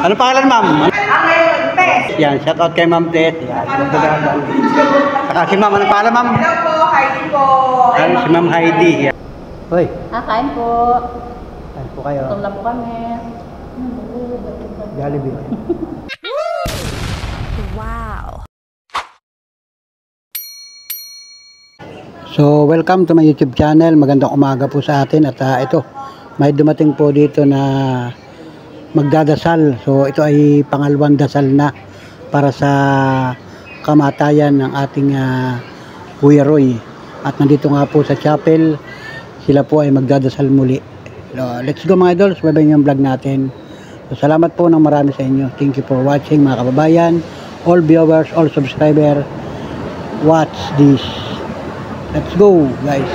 Ano pangalan, ma'am? Ang Tess. Yan, shout out kay Ma'am Tess. Yan, saka si ma'am, ano pangalan, ma'am? Hello po, Heidi po. Ano, si Ma'am Heidi. Yan. Hoy, Kain po. kain po kayo. Gutom na po kami. Jollibee. Wow. So, welcome to my YouTube channel. Magandang umaga po sa atin. At ito, may dumating po dito na magdadasal. So, ito ay pangalawang dasal na para sa kamatayan ng ating Kuya Roy. At nandito nga po sa chapel, sila po ay magdadasal muli. So, let's go mga idols, bye-bye yung vlog natin. So, salamat po ng marami sa inyo. Thank you for watching mga kababayan, all viewers, all subscribers. Watch this. Let's go guys.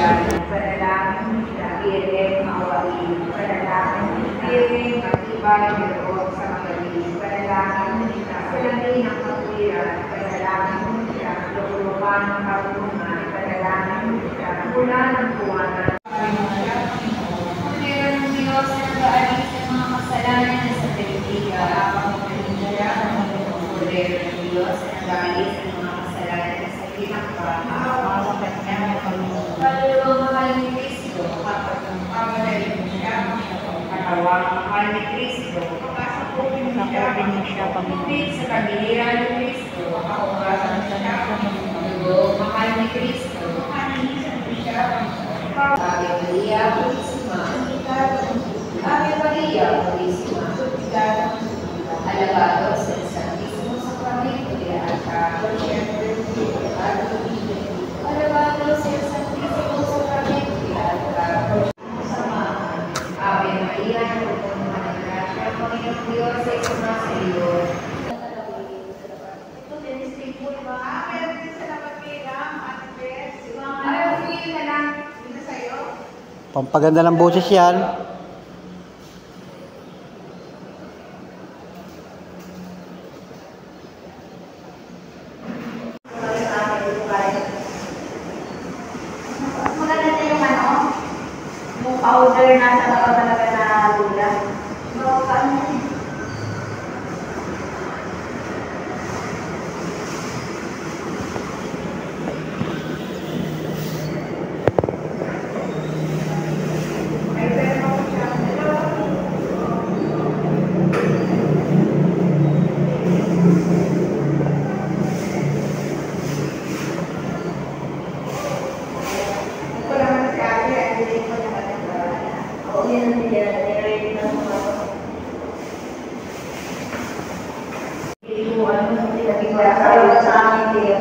Mahal ni Kristo, kapasok po siya sa kaniliran ni Kristo, mahal ni Kristo, Ave Maria Purísima, Ave Maria Purísima, alabados el Santísimo Sacramento de la alabados el Santísimo Sacramento de la Ave María, Dios es más Señor. Tú tienes tiempo y va a ver sa lapatira, Ate Tess. Ayaw feel na lang dito sa'yo. Pampaganda ng boses yan. Maganda na yung yung powder na sa talaga na lula.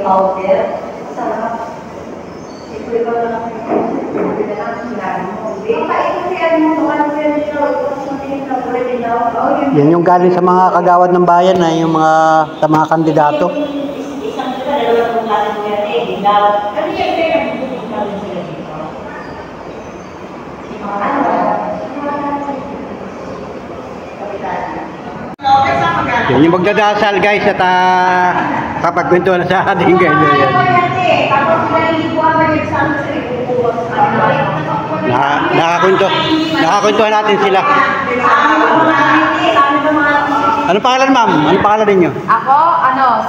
Powder. Sarap. Ito iba lang. Yan yung galing sa mga kagawad ng bayan na yung mga sa mga kandidato. Yan yung magdadasal guys at kapagkwento na sa ating ganyan. Nakakwentuhan natin sila. Anong pangalan, ma'am? Anong pangalan ninyo? Ako,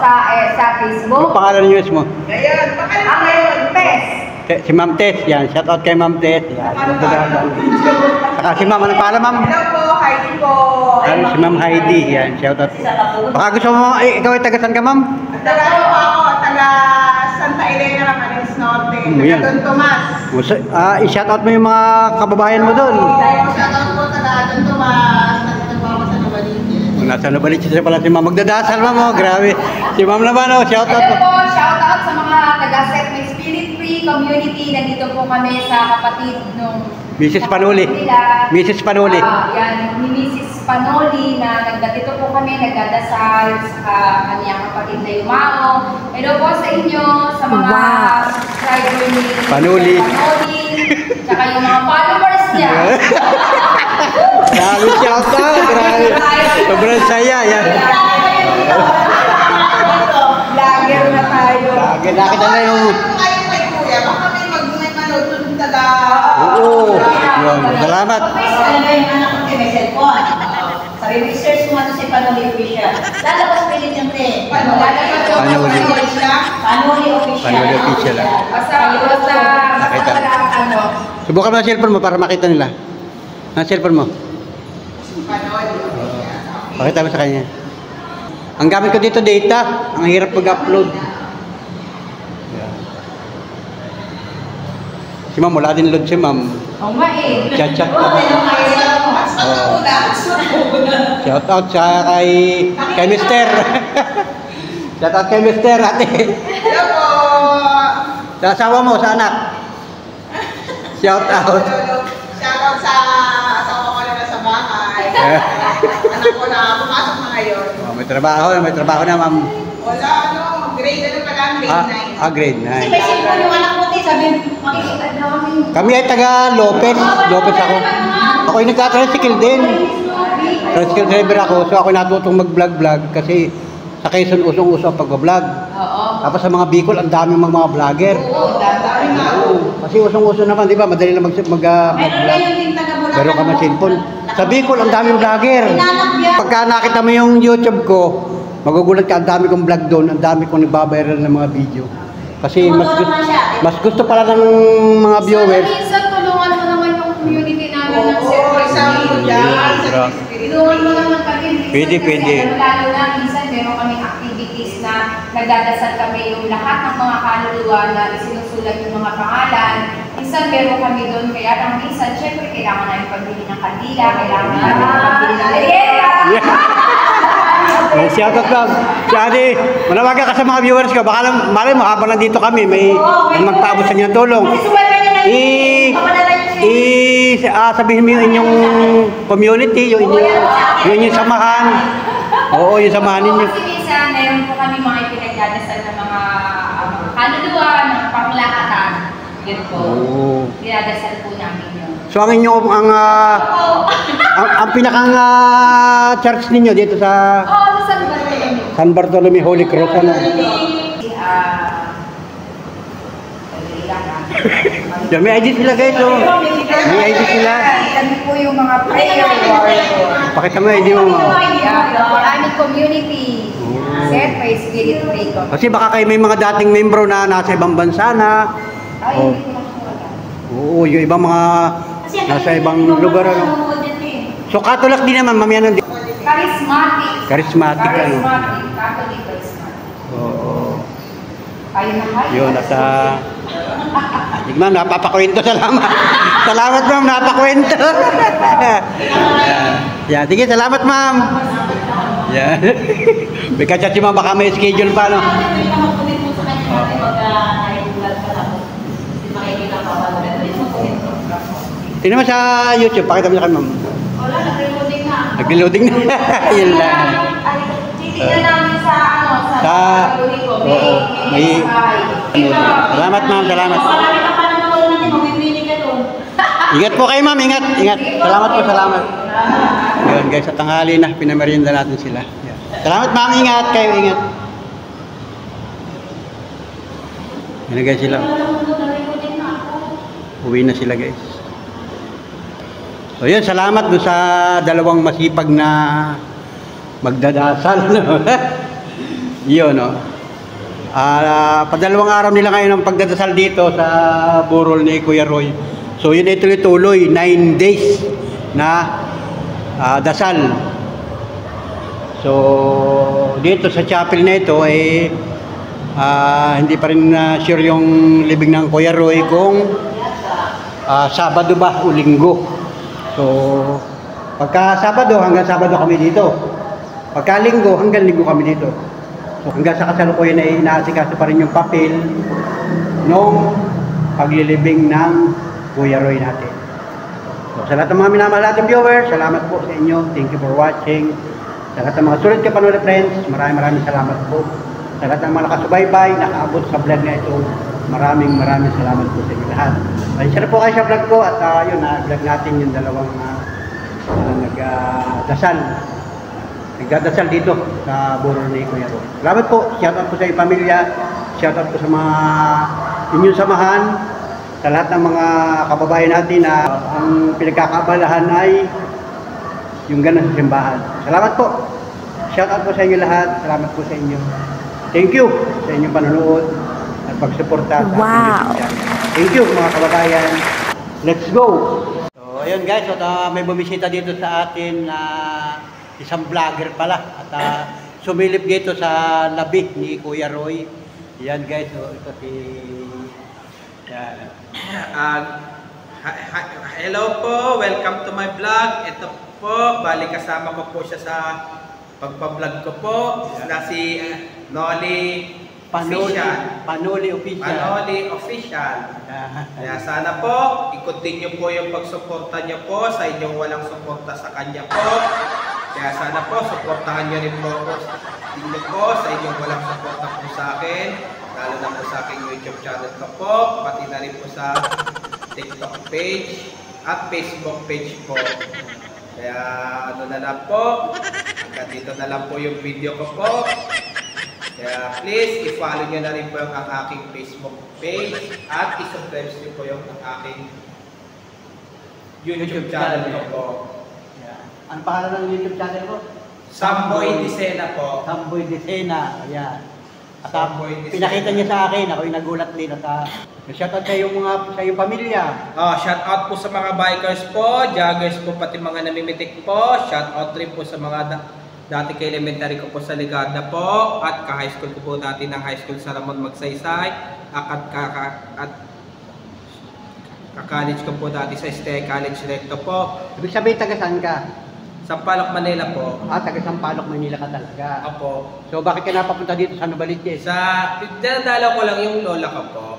sa Facebook. Anong pangalan ninyo mismo? Ngayon, ang Tess. Si Ma'am Tess, yan. Shout out kay Ma'am Tess. Yan. Saka si Ma'am, anong pangalan, ma'am? Hello po, Heidi po. Ano, si Ma'am Heidi, yan. Shout out. Baka gusto mo, ikaw ay taga saan ka, ma'am? Taga ako, taga Santa Elena, Camarines Norte. Taga Don Tomas. I-shout out mo yung mga kababayan mo doon. Shout out po, taga Don Tomas. Nandito po ako sa Novaliches. Nasa Novaliches siya pala si Ma'am. Magdadasal, ma'am, oh. Grabe. Si Ma'am naman, oh. Shout out. Hello po, shout out sa mga taga-Set My Spirit Free Community. Nandito po kami sa kapatid nung Mrs. Panuli. Mrs. Panuli. Yan, ni Mrs. Panuli na nagdito po kami, nagdadasal sa kaniyang kapatid na Yumao. Hello po sa inyo, sa mga subscriber ni Panuli. Tsaka yung mga followers niya. Grabe, shout out. Grabe. Sobrang saya. Yan. Vlogger na tayo. Nakita na yung... Tayo kay Kuya, baka may manood dun taga... Oo. Yun. Salamat. Ano yung anak ko may cellphone? Sabi, research mo ano si Panuli. Panoli Official. Lalabas pa din yung te. Panoli. Panoli Official. Panoli Official. Basta, Nakita. ano. Subukan mo ang cellphone mo para makita nila. Ang cellphone mo. Pakita mo sa kanya. Ang gamit ko dito data. Ang hirap mag-upload. Si ma'am, wala din load si ma'am. Oo nga eh. Chat-chat ka. Shout out sa kay Mister. Shout out kay Mister, ate. Hello po. Sa asawa mo, sa anak. Shout out. Shout out sa asawa ko na sa bahay. Anak ko na pumasok na ngayon. Oh, may trabaho na ma'am. Wala, grade ano pa lang, grade 9. Grade 9. Kasi may cellphone yung anak mo, sabi, makikita daw kami. Kami ay taga Lopez. Lopez ako. Ako yung nagka-tricycle din. Tricycle driver ako. So ako natutong mag-vlog-vlog kasi sa Quezon usong-uso ang pag-vlog. Oo. Tapos sa mga Bicol, ang daming mga vlogger. Oo, dami na. Kasi usong-uso naman, di ba? Madali na mag-vlog. Pero kami cellphone. Sa Bicol, ang daming vlogger. Pagka nakita mo yung YouTube ko, magugulat ka, ang dami kong vlog doon, ang dami kong nagbabayaran ng mga video. Kasi mas gusto pala ng mga viewers. Minsan tulungan mo naman yung community namin ng service. Tulungan mo naman kami. Pwede. Lalo na minsan meron kaming activities na nagdadasal kami yung lahat ng mga kaluluwa na isinusulat yung mga pangalan. Minsan meron kami doon, kaya lang minsan, syempre kailangan namin pagbili ng kandila, kailangan namin pagbili ng merienda. Shout out lang. Si Ate, manawagan ka sa mga viewers ko. Baka lang, malay mo, habang nandito kami, may magpaabot sa inyo ng tulong. Sabihin mo yung inyong community, yung inyong samahan. Oo, yung samahan ninyo. Kasi minsan, meron po kami mga ipinagdadasal ng mga kaluluwa, ng panglakatan. Yun po. Dinadasal po namin yun. So ang inyong ang pinakang church ninyo dito sa Oo, sa San Bartolome. San Bartolome Holy Cross ano. Diyan, may ID sila guys, oh. May ID sila. Yan po yung mga prayer warrior. Pakita mo ID mo. Maraming community. Set by Spirit Rico. Kasi baka kayo may mga dating membro na nasa ibang bansa na. Ay, Oh. hindi ko makakawala. Oo, yung ibang mga nasa ibang lugar ano. So Catholic din naman, mamaya nun. Charismatic. Charismatic, ano. Charismatic. Catholic charismatic. Oo. Kayo na kayo. Yun, at ma'am, napapakwento. Salamat. Salamat ma'am, napakwento. Yan, sige, salamat ma'am. Yan. May kachat si ma'am, baka may schedule pa, no? Tingnan mo sa YouTube, pakita mo sa kanya ma'am. Wala, nag-reloading na. Nag-reloading na. Yun lang. Titignan namin sa Catholic ko. May Salamat ma'am, salamat. Marami ka pa nanonood natin, mamimili ka doon. Ingat po kayo ma'am, ingat. Salamat po, salamat. Yun guys, sa tanghali na, pinamerienda natin sila. Yan. Salamat ma'am, ingat kayo, ingat. Yan na guys sila. Uwi na sila guys. So yun, salamat doon sa dalawang masipag na magdadasal. No? Yun, no? Padalawang araw nila ngayon ang pagdadasal dito sa burol ni Kuya Roy. So yun ay tuloy-tuloy, 9 days na dasal. So dito sa chapel na ito ay hindi pa rin sure yung libing ng Kuya Roy kung Sabado ba o Linggo. So pagka Sabado, hanggang Sabado kami dito. Pagka Linggo, hanggang Linggo kami dito. So hanggang sa kasalukuyan ay inaasikaso pa rin yung papel nung paglilibing ng Kuya Roy natin. So sa lahat ng mga minamahal natin viewers, salamat po sa inyo. Thank you for watching. Sa lahat ng mga sulit kapanood friends, maraming salamat po. Sa lahat ng mga nakasubaybay, nakaabot sa vlog na ito, maraming salamat po sa inyo lahat. Pasensya na po kayo sa vlog ko at yun, vlog natin yung dalawang nagdadasal dito sa burol ni Kuya Roy. Salamat po. Shoutout po sa iyong pamilya. Shoutout po sa mga inyong samahan. Sa lahat ng mga kababayan natin na ang pinagkakaabalahan ay yung ganang sa simbahan. Salamat po. shout out po sa inyo lahat. Salamat po sa inyo. Thank you sa inyong panonood at pagsuporta sa ating YouTube channel. Thank you mga kababayan. Let's go! So, ayun guys, may bumisita dito sa atin na isang vlogger pala. At sumilip dito sa labi ni Kuya Roy. Yan guys, so, ito si... Hello po, welcome to my vlog. Ito po, bali kasama ko po siya sa pagpa-vlog ko po. Na si Noli Official. Panoli Official. Panoli Official. Kaya sana po, i-continue po yung pagsuporta niyo po sa inyong walang suporta sa kanya po. Kaya sana po, suportahan niyo rin po inyo po sa inyong walang suporta po sa akin. Lalo na po sa aking YouTube channel ko po, pati na rin po sa TikTok page at Facebook page po. Kaya ano na lang po, hanggang dito na lang po yung video ko po. Kaya please, i-follow nyo na rin po yung aking Facebook page at i-subscribe nyo po yung aking YouTube channel ko po. Ang pangalan ng YouTube channel mo? Samboy Dicena po. Samboy Dicena. Ayan. At Samboy Dicena. pinakita niya sa akin, ako yung nagulat din at shoutout sa iyong pamilya. Shoutout po sa mga bikers po, joggers po, pati mga namimitik po. Shoutout rin po sa mga dati ka-elementary ko po sa Ligarda po at ka-high school ko po dati ng high school sa Ramon Magsaysay at ka-college ko po dati sa Stay College Recto po. Ibig sabihin, taga saan ka? Sampaloc, Manila po. Taga Sampaloc, Manila ka talaga. Opo. So bakit ka napapunta dito sa Novaliches? Dinadalaw ko lang yung lola ko po.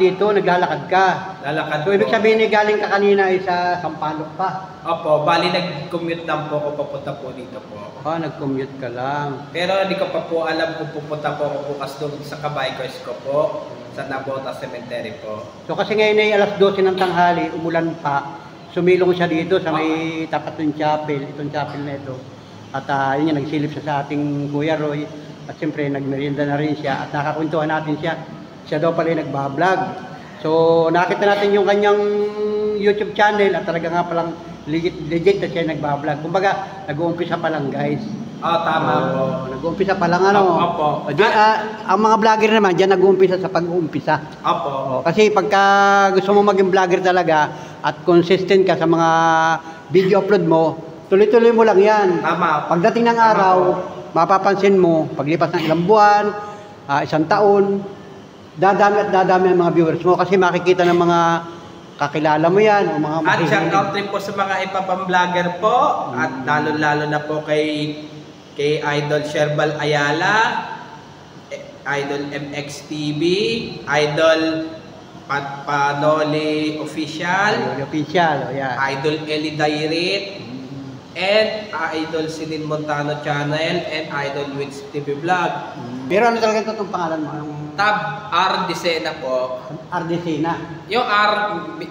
Dito, naglalakad ka. Lalakad So ibig po. sabihin, galing ka kanina ay sa Sampaloc pa. Opo, bali nag-commute lang po ako papunta po dito po. Nag-commute ka lang. Pero hindi ko pa po alam kung pupunta po ako bukas doon sa kabikers ko po sa Nabota Cemetery po. So kasi ngayon ay alas 12 ng tanghali, umulan pa. Sumilong siya dito sa may tapat ng chapel, itong chapel na ito. At yun yung nagsilip siya sa ating Kuya Roy. At siyempre nagmerienda na rin siya at nakakwentuhan natin siya. Siya daw pala yung nagbablog. So nakita natin yung kanyang YouTube channel at talaga nga palang legit na siya nagbablog. Kumbaga, nag-uumpisa pa lang guys. Tama po. Nag-uumpisa pa lang ano. Opo. Ang mga vlogger naman, dyan nag-uumpisa sa pag-uumpisa. Opo. Kasi pagka gusto mo maging vlogger talaga at consistent ka sa mga video upload mo, tuloy-tuloy mo lang yan. Tama. Pagdating ng araw, mapapansin mo, paglipas ng ilang buwan, isang taon, dadami at dadami ang mga viewers mo kasi makikita ng mga kakilala mo yan o mga At shoutout rin po sa mga iba pang vlogger po at lalo-lalo na po kay Idol Sherbal Ayala, Idol MX TV, Idol Panoli Official, yeah. Idol Eli Dairit, and Idol Sinin Montano Channel, and Idol Wins TV Vlog. Pero ano talaga itong pangalan mo? Tab R. Dicena po. Ardesina. Yung R,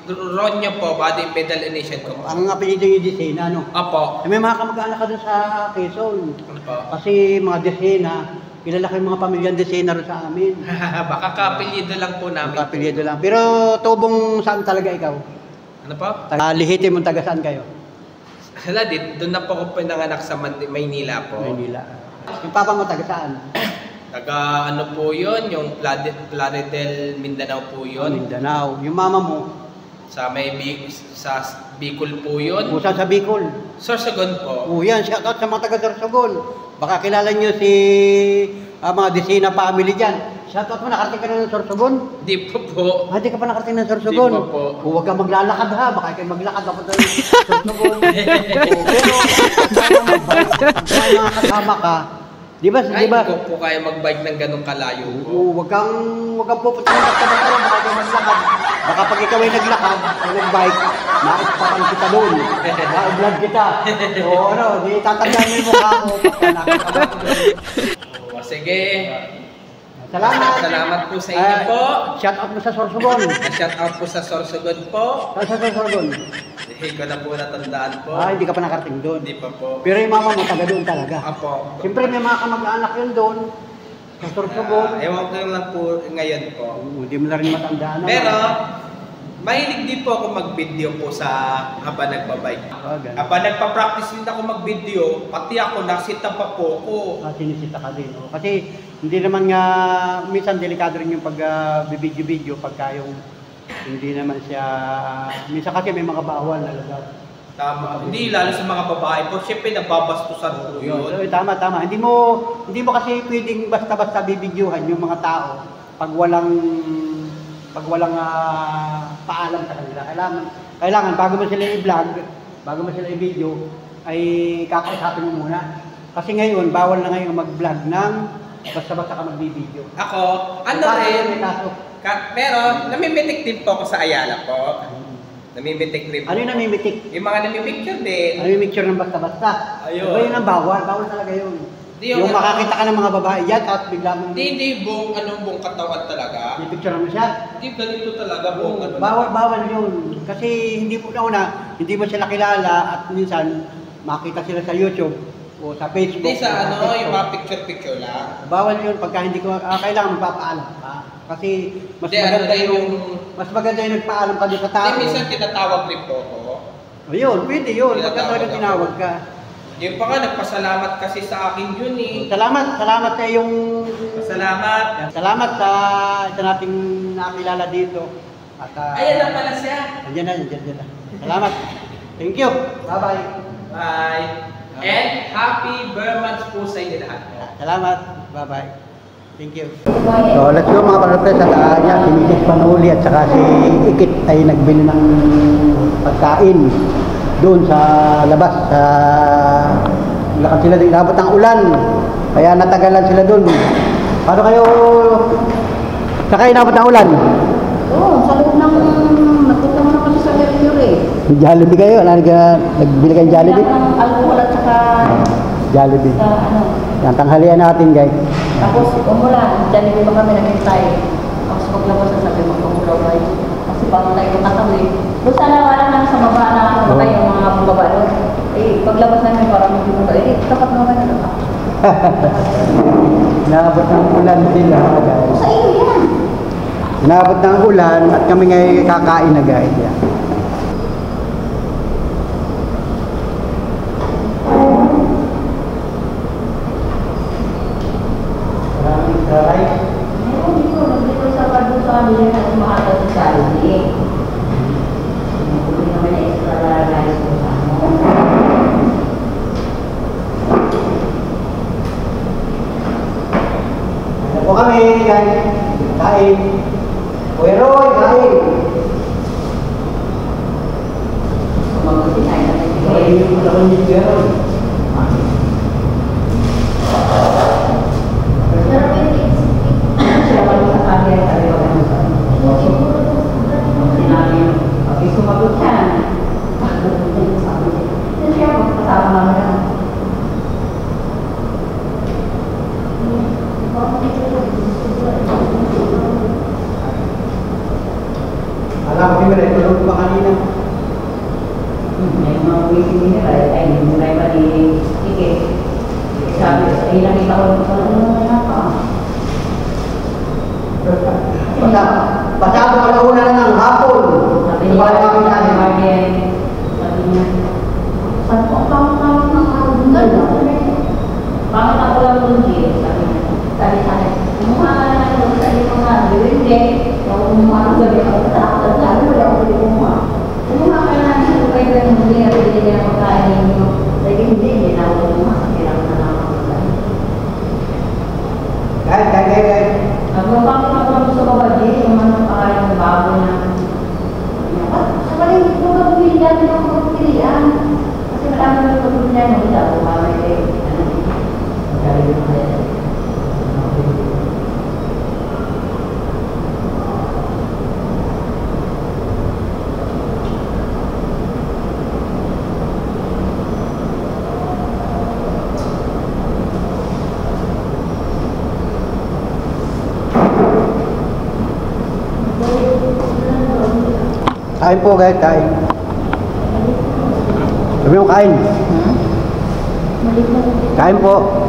Ronyo po, body medal initial ko po. Ang apelido yung Desina, no? Opo. May mga kamag-anak ka doon sa Quezon. Opo. Kasi mga Desina, kilala ko yung mga pamilyang Desina rin sa amin. Baka kapilido lang po namin. Apelido lang. Pero tubong saan talaga ikaw? Ano po? Lihitin mong taga saan kayo? Hala, doon na po ako pinanganak sa Maynila po. Maynila. Yung papa mo taga saan? Taga ano po yun, yung Plaridel, Mindanao po yun. Mindanao. Yung mama mo? Sa Bicol po yun. Saan sa Bicol? Sorsogon po. Yan, shoutout sa mga taga Sorsogon. Baka kilala nyo si mga Desina family dyan. Shoutout mo, nakarating ka na ng Sorsogon? Di po po. Hindi ka pa nakarating ng Sorsogon? Di po po. Huwag ka maglalakad ha, baka kayo maglakad ako ng Sorsogon. Pero, mga kasama ka, di ba? Ay, hindi ko po kaya mag-bike ng ganong kalayo po. Huwag kang pupunta ng basta-basta, baka kayo maglakad. Baka pag ikaw ay naglakad, o nag-bike, naispakan kita doon. Na-vlog kita. So ano, di tatandaan mo yung mukha ko pagka nakakaba ko doon. Sige. Salamat. Salamat po sa inyo po. Shout out mo sa Sorsogon. Shout out po sa Sorsogon po. Sa Sorsogon. Hindi ko na po natandaan po. Hindi ka pa nakarating doon. Hindi pa po. Pero yung mama mo taga doon talaga. Apo. Siyempre may mga kamag-anak yun doon. Sa Sorsogon. Ewan ko lang po ngayon po. Hindi mo na rin matandaan. Pero, Mahilig din po ako mag-video po sa habang nagbabike. Ganun. Habang nagpa-practice din ako mag-video, pati ako nasita pa po ako. Sinisita ka din. Oh. Kasi hindi naman nga, minsan delikado rin yung pag-video-video pagka yung hindi naman siya, minsan kasi may mga bawal na lugar. Tama. Hindi, lalo sa mga babae po, syempre nagbabastusan po yun. So, tama. Hindi mo kasi pwedeng basta-basta bibidyohan yung mga tao pag walang paalam sa kanila. Kailangan bago mo sila i-vlog, bago mo sila i-video, ay kakausapin mo muna. Kasi ngayon, bawal na ngayon mag-vlog ng basta-basta ka magbibideo. Ako, rin, pero namimitik din po ako sa Ayala po. Namimitik rin po. Ano yung namimitik? Yung mga namimicture din. Namimicture ng basta-basta. Ayun. Diba yun ang bawal talaga yun. Yung makakita ka ng mga babae yan at bigla mong... Hindi buong katawan talaga. Picture mo siya? Hindi ganito talaga buong ano. Bawal yun. Kasi hindi mo hindi mo sila kilala at minsan makita sila sa YouTube o sa Facebook. Hindi sa yung mga picture lang. Bawal yun pagka hindi ko kailangan magpapaalam ka. Kasi mas maganda yung nagpaalam ka doon sa tao. Hindi, minsan tinatawag rin po ako. Ayun, pwede yun. Pagka talaga tinawag ka. Yung pa nga, nagpasalamat kasi sa akin yun eh. Salamat sa iyong... Salamat. Salamat sa isa nating nakilala dito. At, ayan na pala siya. Andiyan na. Salamat. Thank you. Bye-bye. Bye. And happy Burmans po sa inyo lahat. Salamat. Bye-bye. Thank you. So, let's go mga kalapres. At si Mrs. Panuli at saka si Ikit ay nagbili ng pagkain doon sa labas. Lakad sila din. Inabot ng ulan. Kaya natagalan sila doon. Paano kayo? Saka inabot ng ulan? Oo, sa loob ng... Nagpunta mo na kasi sa Mercury. Jollibee kayo? Nagbili kayong Jollibee? Ng alcohol at saka... Jollibee. Sa Yan, tanghalian natin guys. Tapos umulan, Jollibee pa kami naghintay. Tapos paglabas na sabi magpamulaw tayo. Kasi bago tayo makatawi. Doon sana wala na sa baba na nakakabay yung mga baba doon. Paglabas namin parang hindi mo tayo. Tapat naman na naman. Inaabot ng ulan sila guys. Sa iyo yan. Inaabot ng ulan at kami ngayon kakain na guys. Yan. Maraming karay. Meron dito, nandito sa bado sa amin at umaata sa Jollibee. Hindi naman na extra guys kung ano. Ano po kami guys? Kain. Kuya Roy, kain. Mag-usinayin natin si Ay, yung laman ni Kuya Roy. Pero siya wala sa camera, sabi ko ano sa sinabi yun. Okay, sumagot siya. Then siya magpasama namin lang. Alam ko kami rin, tulog pa kanina. May mga waiting nila, ay hindi na iba ni Ike. Sabi sa ilang itaon ko, ano na ka? Pasado ka na una na ng hapon. Sabi Sa niya, bahay namin natin. sabi niya, saan po ang pangit ng karundan? Pangit ako lang doon, Jay. Sabi niya, sabi sa akin, kumuha ka na lang sa iyo mga hindi. Kung kumuha ka sabi ako, takot lang, wala ako hindi kumuha. Kumuha ka na sa lupay ko yung hindi nga pwede niya magkain ninyo. Sabi hindi na ako kumuha. Kailangan na lang ako magkain. Guys. Nagpapakit ako lang sa babaji, yung mga pangalan ng bago na. Sa paling ko mag-uwi natin ako magpilihan. Kasi marami na pag-uwihan mo, hindi ako mamay kayo. Magaling mo kaya. Kain po guys, kain. Sabi mo kain. Kain po.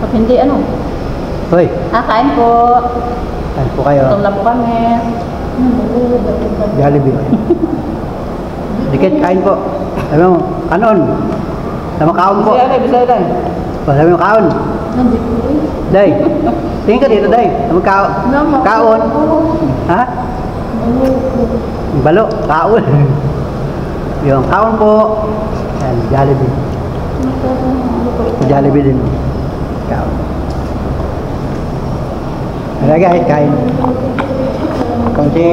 Pag hindi ano? Hoy, Kain po. kain po kayo. Gutom na po kami. Jollibee. Dikit, kain po. Sabi mo, kanon. Sama kaon po. Sabi mo, kaon. Day. Tingin ka dito, Day. Sama kaon. Kaon. Ha? Balo. Kaon. Yung kaon po. Yan, Jollibee. Jollibee din. Kaon. Ano guys, kain. Kunci.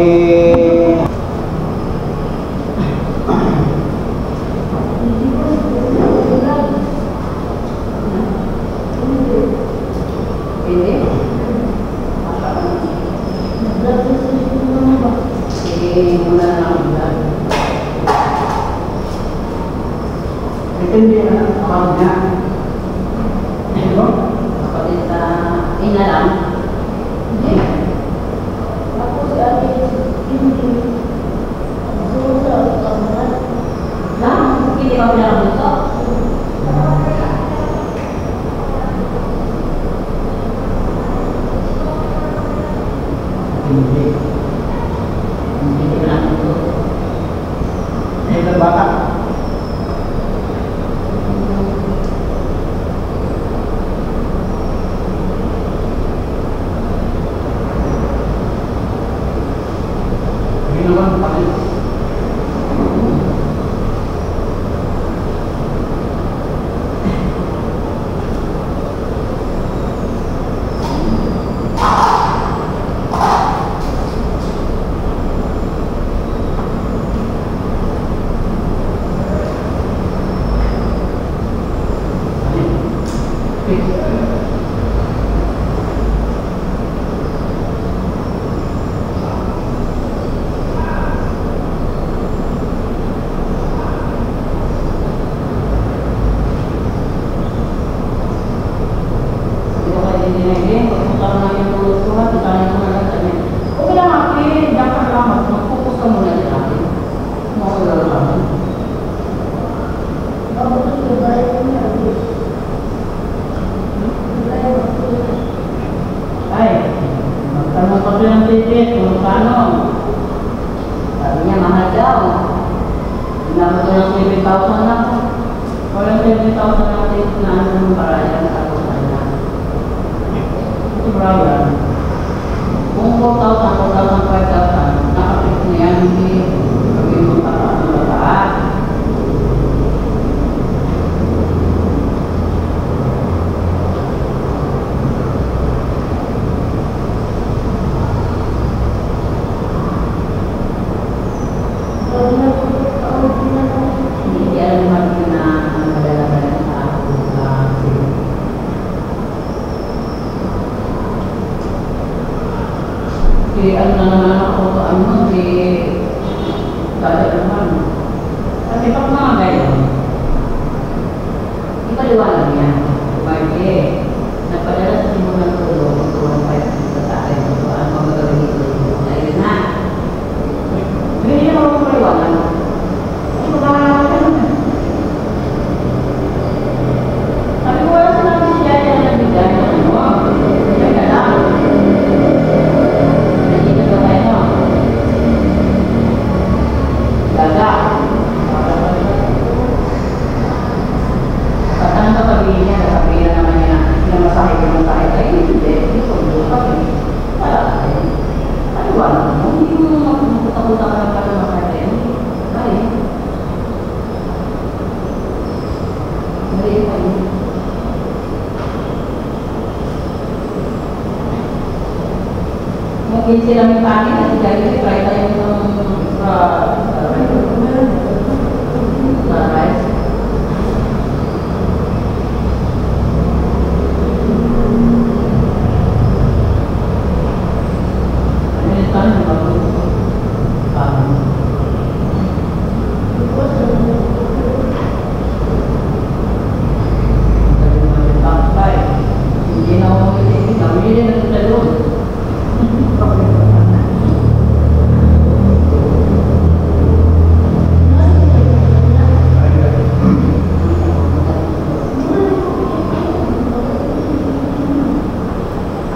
Depende na ang niya. Ano? Kapatid sa inalam. Ako si Ate, hindi. Hindi ka pala gusto? Hindi. Hindi ka lang gusto. Ito bata. Sabi niya, mahal daw. Inabot ko ng 7,000 na po. Walang 7,000 na take na ano ng barayan sa ako sa kanya. Ito barayan. Kung 4,000, 4,000, 5,000, nakapit na yan, hindi kami magpapakalagaan. Hindi alam naman na madala-dala sa ako sa ano na naman ako sa ano, dala naman. Kasi pag mga gayon, ipaliwanag niya. Bakit? Nagpadala sa simulang tulong, tulong 5 sa akin. Ano ang magagawin ito? Ayun na. Hindi naman ako paliwanag. Sabi ko, wala sa namin siya yan na nagbigay ng ano. May dala. Hindi na ba kayo? Dada. Pagkano sa sabihin niya, sabihin na naman niya, sinamasahe ko ng tayo. Ay, hindi. Hindi ko doon kami. Wala kayo. Ano ba? Hindi mo magpupunta-punta ka ng pagkakasaya. Ay. Mali pa yun. Mungkin sila may pangit at dahil try tayo sa rice. Ano yung tanong ba? Hindi na ako mag-isip. Kami din na sa doon.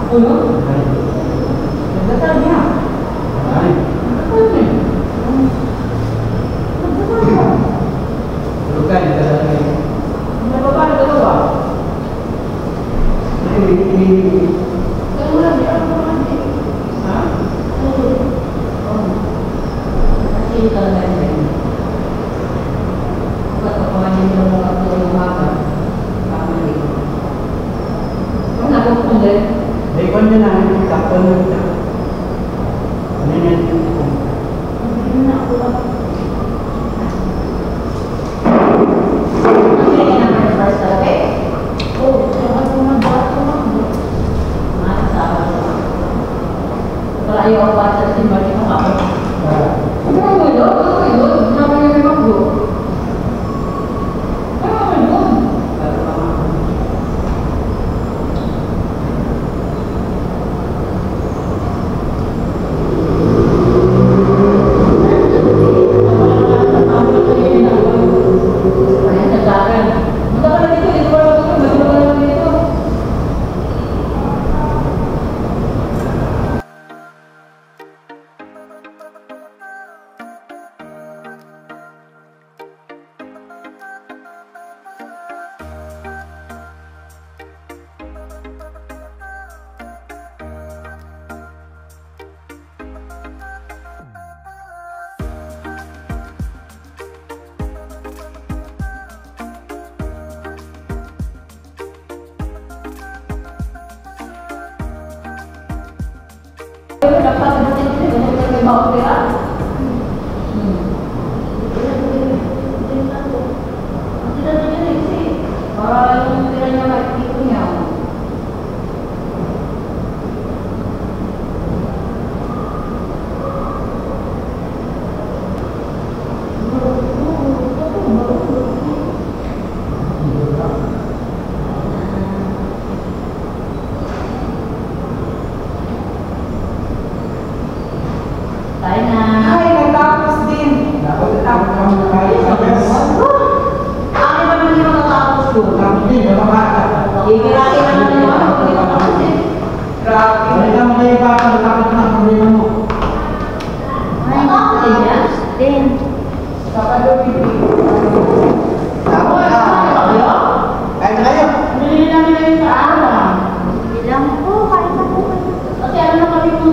Ulo? Nagdasal niya. Para yung tira niya makikita niya. Tayo na. Ay, natapos din. Akin ba naman yung natapos doon? Ikirakin naman yung hindi natapos din. Grabe. Ay, natapos din. Bili namin na yung sa araw. Bilang po, kahit na po. Kasi ano na kami kung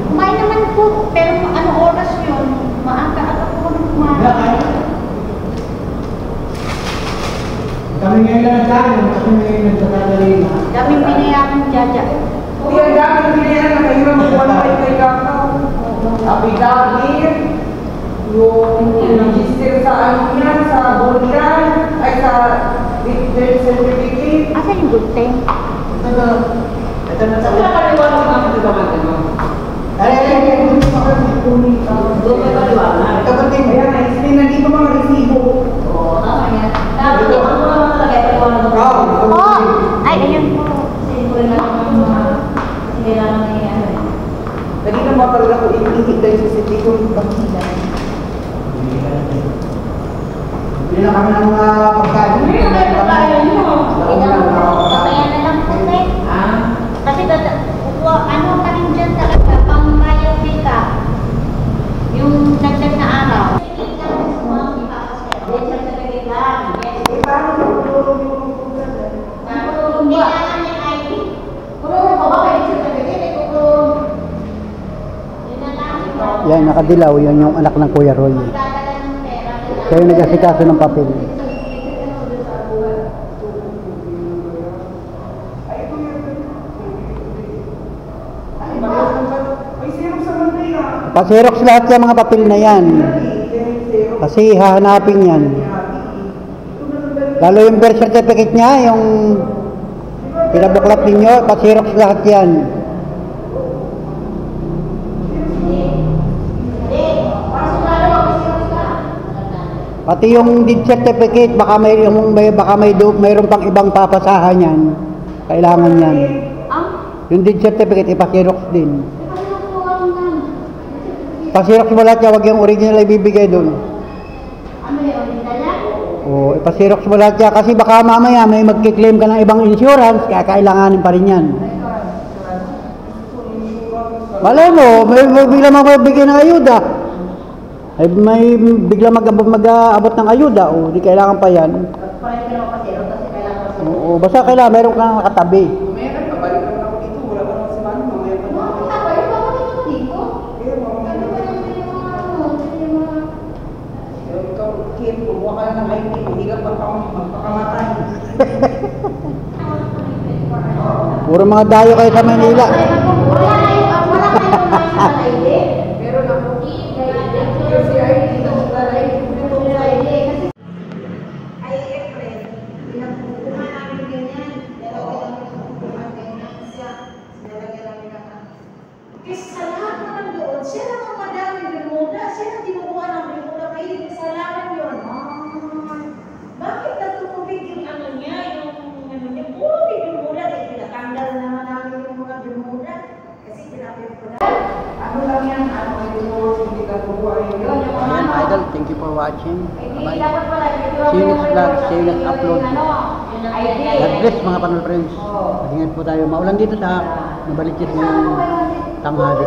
Kumain naman po, pero ano oras yun? Maaga-aga po kami kumain. Kami ngayon lang tayo, kasi ngayon nagtatadali na. Kami binayaran Jaja. Kuya, dami binayaan na kayo ng wala kay Kakao. Affidavit, yung register sa ano yan, sa Bulgan, ay sa birth certificate. Asan yung good thing? Ito na sa kaliwanag naman ito naman. doon may paliwanag. Ayan, na-explain na dito mga resibo. Oo, tama yan. Dapat yung ano naman talaga yung paliwanag. Oh! Ay, ayun po. Kasi ko rin lang yung mga kailangan na yung ano. Lagi na mga talaga ko iingit dahil sa city ko yung pagkita. Hindi na kami ng mga pagkain. Hindi na kayo pagkain nyo. Kaya na lang po, Tek. Ah? Kasi ano pa rin dyan talaga, pang mayo ka. Yung nagdag na araw. Kailangan niya ID. Yun na lang. Yan, nakadilaw, yan yung anak ng Kuya Roy. Magdadala ng pera. Siya yung nag-asikaso ng papel. May syrup sa Manila. Pa-xerox lahat yung mga papel na yan. Kasi hahanapin yan. Lalo yung birth certificate niya, yung pinabuklat ninyo, pa-xerox lahat yan. Pati yung deed certificate, baka mayroon pang ibang papasahan yan. Kailangan yan. Yung deed certificate, ipa-xerox din. Pa-xerox mo lahat yan, huwag yung original ibibigay doon. Ano yung original yan? O, ipa-xerox mo lahat yan, kasi baka mamaya may magkiklaim ka ng ibang insurance, kaya kailanganin pa rin yan. Malay mo, may bigla magbibigay ng ayuda. Ay, may bigla mag-abot ng ayuda, o di kailangan pa yan. Oo, basta kailangan, meron kang nakatabi. Meron, babalik naman ako dito. Wala pa naman si Mano. Mamaya pa naman. Ikaw, Kim, kumuha ka na ng ID. Mahirap magpakamatay. Puro mga dayo kayo sa Manila. Meron ako. Kasi ID, national ID. Ay, April, pinagkukuha namin ganyan. Pero pinagkukuha ganyan siya. Sinalagyan namin ng kasi sa lahat naman doon, siya lang ang madaming bermuda. Siya lang tinukuha ng bermuda. Kaya kasalanan yun. Bakit natutubig yung ano niya, yung ano niya? Puro may bermuda. Eh, pinatanggal naman namin yung mga bermuda. Kasi pinapirkulan. Ano lang yan? Ano kayo? Hindi ka kukuha rin yun. Ayan, idol, thank you for watching. Bye. Dapat pala, See you next vlog, see you next upload. ID. God bless mga panol friends. Mag-ingat po tayo. Maulan dito sa Nabaliches ngayong tanghali.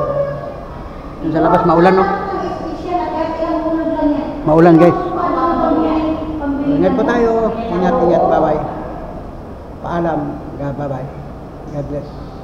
Yung sa labas, maulan, no? Maulan, guys. Ingat po tayo. Ingat, ingat. Bye-bye. Paalam. Bye-bye. God bless.